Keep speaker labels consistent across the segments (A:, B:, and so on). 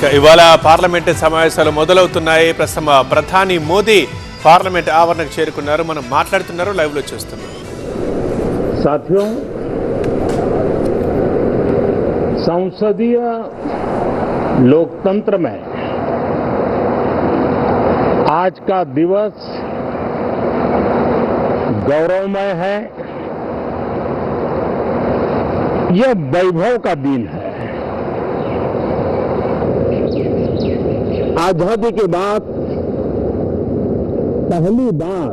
A: ఇక ఇవాళ పార్లమెంటు సమావేశాలు మొదలవుతున్నాయి. ప్రస్తుతం ప్రధాని మోదీ పార్లమెంట్ ఆవరణకు చేరుకున్నారు. మనం మాట్లాడుతున్నారు, లైవ్ లో చూస్తున్నారు.
B: साथियों, संसदीय लोकतंत्र में आज का दिवस गौरवमय है। यह वैभव का दिन है। आजादी के बाद पहली बार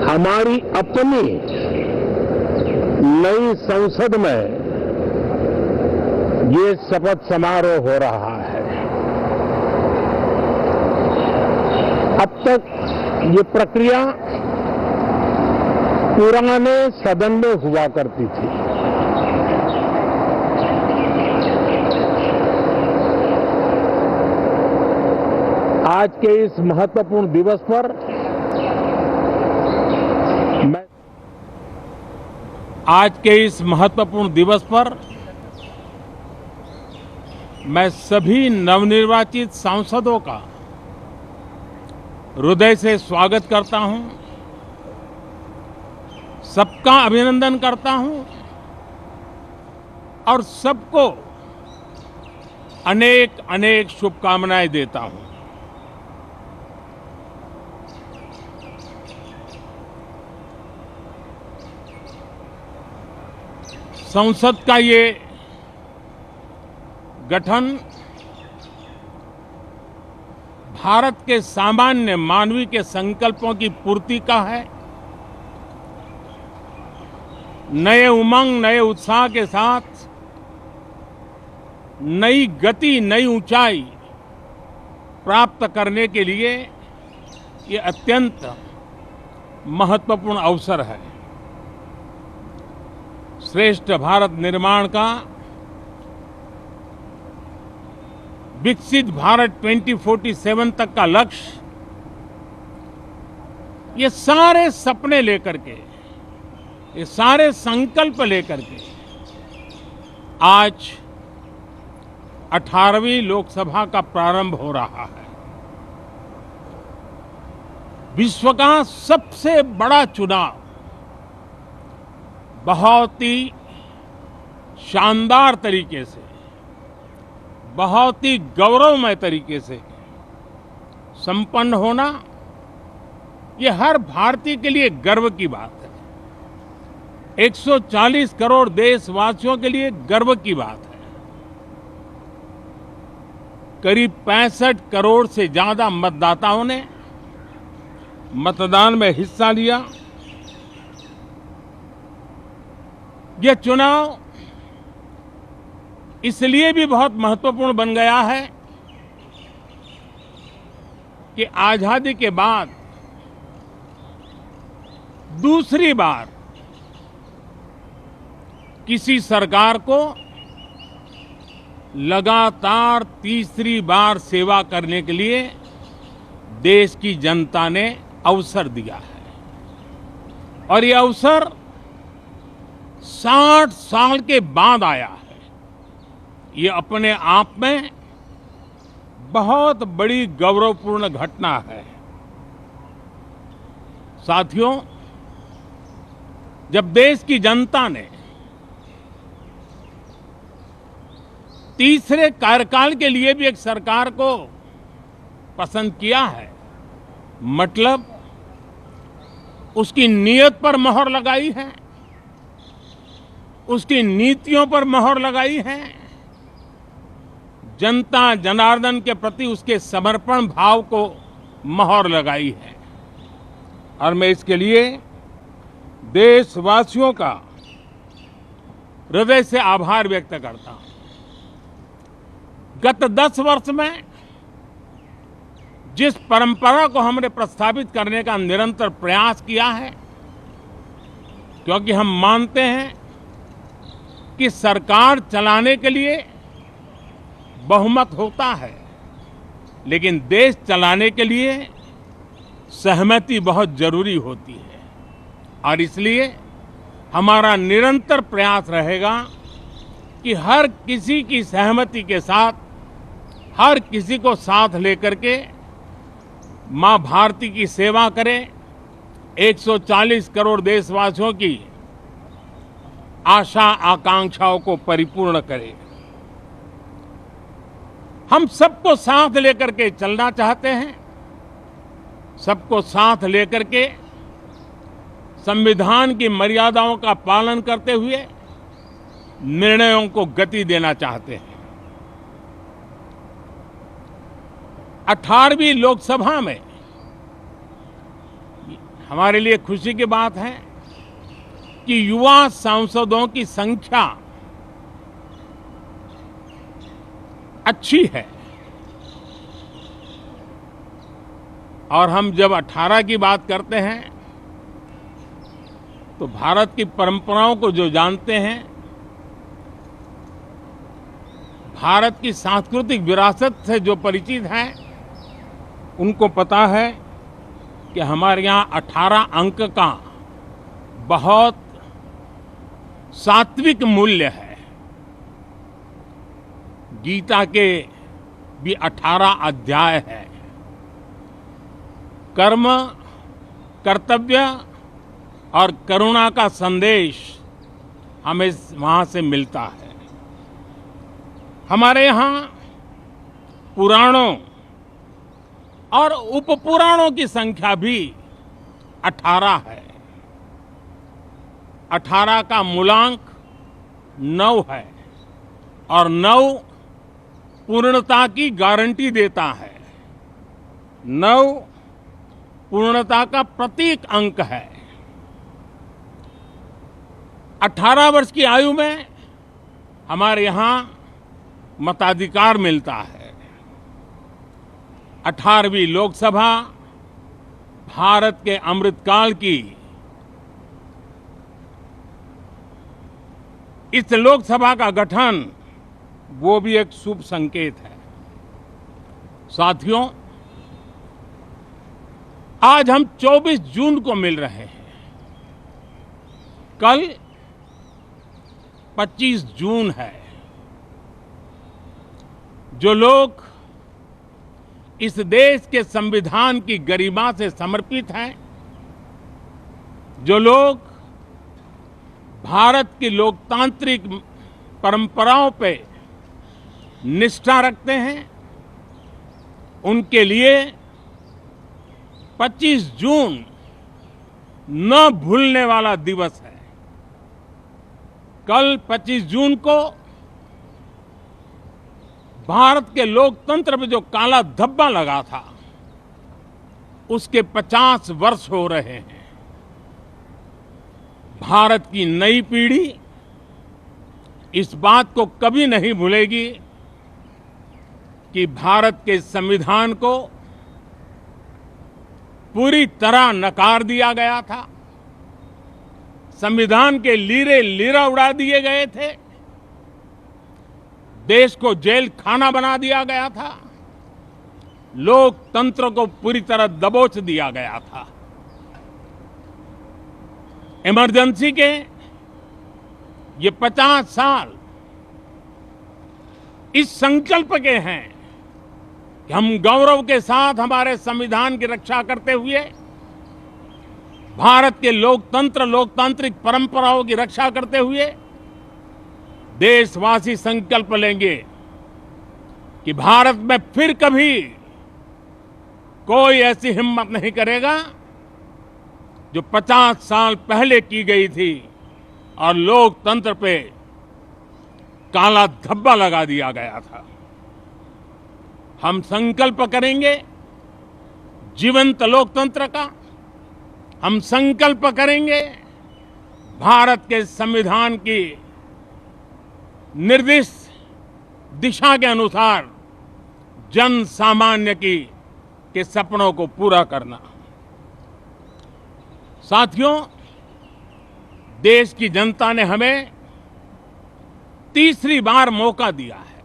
B: हमारी अपनी नई संसद में ये शपथ समारोह हो रहा है। अब तक ये प्रक्रिया पुराने सदन में हुआ करती थी। आज के इस महत्वपूर्ण दिवस पर
C: मैं सभी नवनिर्वाचित सांसदों का हृदय से स्वागत करता हूं, सबका अभिनंदन करता हूं और सबको अनेक अनेक शुभकामनाएं देता हूं। संसद का ये गठन भारत के सामान्य मानवीय के संकल्पों की पूर्ति का है। नए उमंग, नए उत्साह के साथ नई गति, नई ऊंचाई प्राप्त करने के लिए ये अत्यंत महत्वपूर्ण अवसर है। श्रेष्ठ भारत निर्माण का, विकसित भारत 2047 तक का लक्ष्य, ये सारे सपने लेकर के, ये सारे संकल्प लेकर के आज 18वीं लोकसभा का प्रारंभ हो रहा है। विश्व का सबसे बड़ा चुनाव बहुत ही शानदार तरीके से, बहुत ही गौरवमय तरीके से संपन्न होना, ये हर भारतीय के लिए गर्व की बात है। 140 करोड़ देशवासियों के लिए गर्व की बात है। करीब 65 करोड़ से ज्यादा मतदाताओं ने मतदान में हिस्सा लिया। यह चुनाव इसलिए भी बहुत महत्वपूर्ण बन गया है कि आजादी के बाद दूसरी बार किसी सरकार को लगातार तीसरी बार सेवा करने के लिए देश की जनता ने अवसर दिया है। और ये अवसर 60 साल के बाद आया है। ये अपने आप में बहुत बड़ी गौरवपूर्ण घटना है। साथियों, जब देश की जनता ने तीसरे कार्यकाल के लिए भी एक सरकार को पसंद किया है, मतलब उसकी नीयत पर मोहर लगाई है, उसकी नीतियों पर मोहर लगाई है, जनता जनार्दन के प्रति उसके समर्पण भाव को मोहर लगाई है। और मैं इसके लिए देशवासियों का हृदय से आभार व्यक्त करता हूं। गत 10 वर्ष में जिस परंपरा को हमने प्रस्थापित करने का निरंतर प्रयास किया है, क्योंकि हम मानते हैं कि सरकार चलाने के लिए बहुमत होता है, लेकिन देश चलाने के लिए सहमति बहुत जरूरी होती है। और इसलिए हमारा निरंतर प्रयास रहेगा कि हर किसी की सहमति के साथ, हर किसी को साथ लेकर के मां भारती की सेवा करें, 140 करोड़ देशवासियों की आशा आकांक्षाओं को परिपूर्ण करें। हम सबको साथ लेकर के चलना चाहते हैं, सबको साथ लेकर के संविधान की मर्यादाओं का पालन करते हुए निर्णयों को गति देना चाहते हैं। 18वीं लोकसभा में हमारे लिए खुशी की बात है कि युवा सांसदों की संख्या अच्छी है। और हम जब 18 की बात करते हैं तो भारत की परंपराओं को जो जानते हैं, भारत की सांस्कृतिक विरासत से जो परिचित हैं, उनको पता है कि हमारे यहाँ 18 अंक का बहुत सात्विक मूल्य है। गीता के भी 18 अध्याय है। कर्म, कर्तव्य और करुणा का संदेश हमें वहां से मिलता है। हमारे यहाँ पुराणों और उपपुराणों की संख्या भी 18 है। 18 का मूलांक 9 है और 9 पूर्णता की गारंटी देता है। 9 पूर्णता का प्रतीक अंक है। 18 वर्ष की आयु में हमारे यहाँ मताधिकार मिलता है। 18वीं लोकसभा भारत के अमृतकाल की इस लोकसभा का गठन वो भी एक शुभ संकेत है। साथियों, आज हम 24 जून को मिल रहे हैं। कल 25 जून है। जो लोग इस देश के संविधान की गरिमा से समर्पित हैं, जो लोग भारत की लोकतांत्रिक परंपराओं पे निष्ठा रखते हैं, उनके लिए 25 जून न भूलने वाला दिवस है। कल 25 जून को भारत के लोकतंत्र में जो काला धब्बा लगा था, उसके 50 वर्ष हो रहे हैं। भारत की नई पीढ़ी इस बात को कभी नहीं भूलेगी कि भारत के संविधान को पूरी तरह नकार दिया गया था। संविधान के लीरे लीरा उड़ा दिए गए थे। देश को जेल खाना बना दिया गया था। लोकतंत्र को पूरी तरह दबोच दिया गया था। इमरजेंसी के ये 50 साल इस संकल्प के हैं कि हम गौरव के साथ हमारे संविधान की रक्षा करते हुए भारत के लोकतंत्र, लोकतांत्रिक परंपराओं की रक्षा करते हुए देशवासी संकल्प लेंगे कि भारत में फिर कभी कोई ऐसी हिम्मत नहीं करेगा जो 50 साल पहले की गई थी और लोकतंत्र पे काला धब्बा लगा दिया गया था। हम संकल्प करेंगे जीवंत लोकतंत्र का। हम संकल्प करेंगे भारत के संविधान की निर्दिष्ट दिशा के अनुसार जन सामान्य के सपनों को पूरा करना। साथियों, देश की जनता ने हमें तीसरी बार मौका दिया है।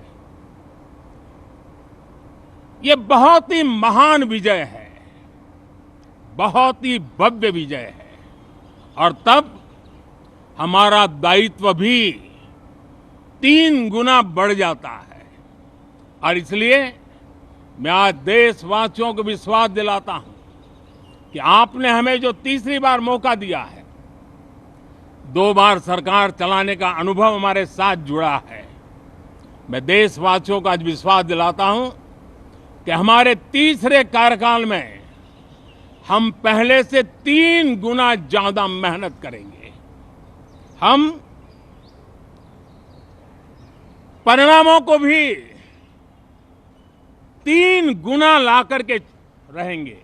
C: ये बहुत ही महान विजय है, बहुत ही भव्य विजय है। और तब हमारा दायित्व भी 3 गुना बढ़ जाता है। और इसलिए मैं आज देशवासियों को विश्वास दिलाता हूं कि आपने हमें जो तीसरी बार मौका दिया है, 2 बार सरकार चलाने का अनुभव हमारे साथ जुड़ा है। मैं देशवासियों को आज विश्वास दिलाता हूं कि हमारे तीसरे कार्यकाल में हम पहले से 3 गुना ज्यादा मेहनत करेंगे। हम परिणामों को भी 3 गुना ला करके रहेंगे।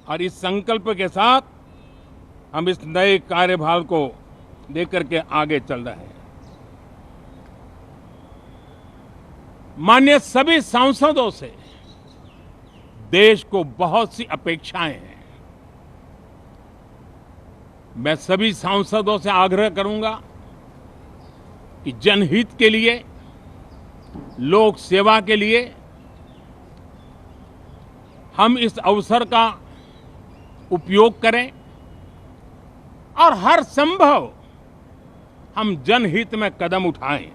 C: और इस संकल्प के साथ हम इस नए कार्यभार को लेकर के आगे चल रहे हैं। माननीय सभी सांसदों से देश को बहुत सी अपेक्षाएं हैं। मैं सभी सांसदों से आग्रह करूंगा कि जनहित के लिए, लोक सेवा के लिए हम इस अवसर का उपयोग करें और हर संभव हम जनहित में कदम उठाएं।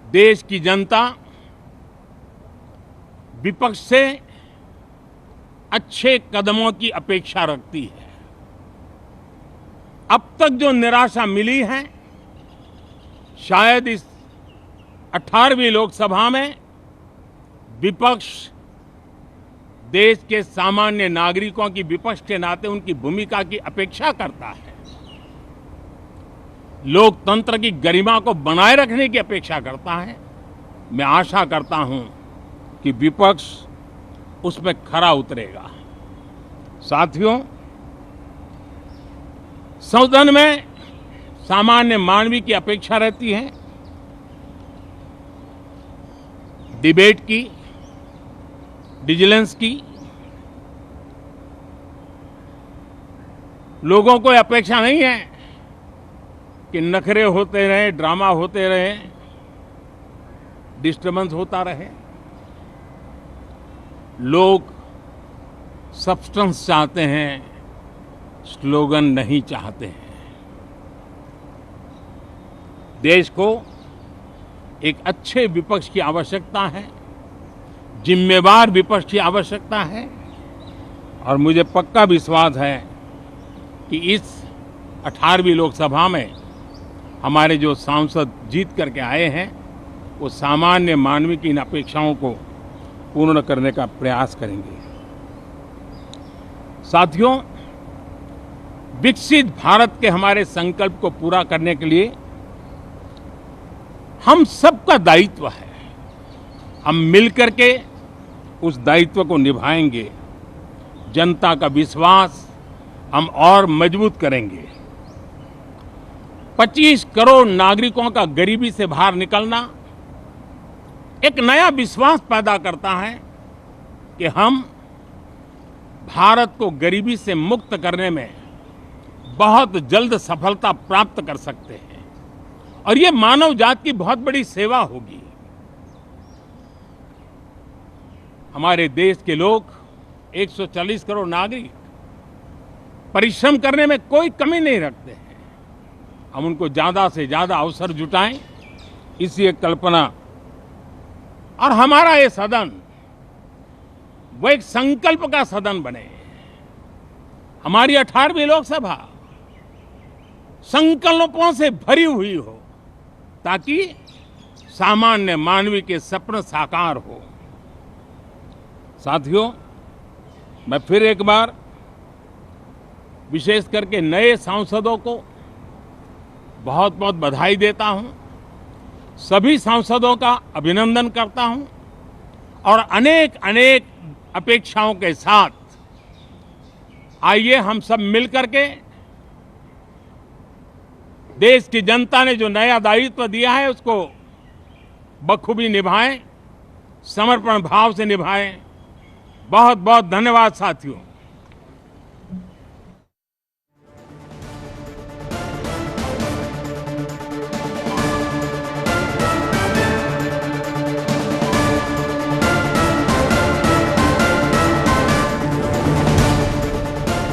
C: देश की जनता विपक्ष से अच्छे कदमों की अपेक्षा रखती है। अब तक जो निराशा मिली है, शायद इस 18वीं लोकसभा में विपक्ष देश के सामान्य नागरिकों की विपक्ष के नाते उनकी भूमिका की अपेक्षा करता है, लोकतंत्र की गरिमा को बनाए रखने की अपेक्षा करता है। मैं आशा करता हूं कि विपक्ष उसमें खरा उतरेगा। साथियों, सदन में सामान्य मानवीय की अपेक्षा रहती है डिबेट की, विजिलेंस की। लोगों को अपेक्षा नहीं है कि नखरे होते रहे, ड्रामा होते रहे, डिस्टर्बेंस होता रहे। लोग सब्सटेंस चाहते हैं, स्लोगन नहीं चाहते हैं। देश को एक अच्छे विपक्ष की आवश्यकता है, जिम्मेवार विपक्ष की आवश्यकता है। और मुझे पक्का विश्वास है कि इस 18वीं लोकसभा में हमारे जो सांसद जीत करके आए हैं, वो सामान्य मानवीय की इन अपेक्षाओं को पूर्ण करने का प्रयास करेंगे। साथियों, विकसित भारत के हमारे संकल्प को पूरा करने के लिए हम सबका दायित्व है। हम मिलकर के उस दायित्व को निभाएंगे। जनता का विश्वास हम और मजबूत करेंगे। 25 करोड़ नागरिकों का गरीबी से बाहर निकलना एक नया विश्वास पैदा करता है कि हम भारत को गरीबी से मुक्त करने में बहुत जल्द सफलता प्राप्त कर सकते हैं। और ये मानव जाति की बहुत बड़ी सेवा होगी। हमारे देश के लोग 140 करोड़ नागरिक परिश्रम करने में कोई कमी नहीं रखते हैं। हम उनको ज्यादा से ज्यादा अवसर जुटाएं, इसी एक कल्पना। और हमारा ये सदन वो एक संकल्प का सदन बने। हमारी 18वीं लोकसभा संकल्पों से भरी हुई हो, ताकि सामान्य मानवीय के सपने साकार हो। साथियों, मैं फिर एक बार विशेष करके नए सांसदों को बहुत बहुत बधाई देता हूं। सभी सांसदों का अभिनंदन करता हूं और अनेक अनेक अपेक्षाओं के साथ आइए हम सब मिलकर के देश की जनता ने जो नया दायित्व दिया है उसको बखूबी निभाएं, समर्पण भाव से निभाएं। बहुत बहुत धन्यवाद साथियों।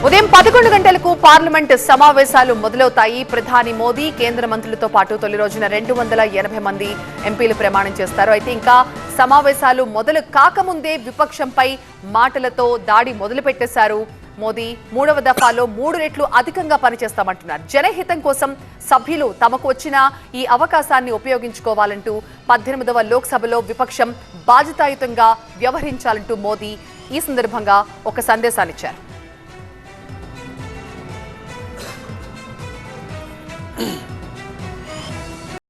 D: ఉదయం 11 గంటలకు పార్లమెంట్ సమావేశాలు మొదలవుతాయి. ప్రధాని మోదీ కేంద్ర మంత్రులతో పాటు తొలి రోజున 280 మంది ఎంపీలు ప్రమాణం చేస్తారు. అయితే ఇంకా సమావేశాలు మొదలు కాకముందే విపక్షంపై మాటలతో దాడి మొదలు పెట్టేశారు. మోదీ 3వ దఫాలో 3 రెట్లు అధికంగా పనిచేస్తామంటున్నారు. జనహితం కోసం సభ్యులు తమకు వచ్చిన ఈ అవకాశాన్ని ఉపయోగించుకోవాలంటూ 18వ లోక్సభలో విపక్షం బాధ్యతాయుతంగా వ్యవహరించాలంటూ మోదీ ఈ సందర్భంగా ఒక సందేశాన్ని ఇచ్చారు.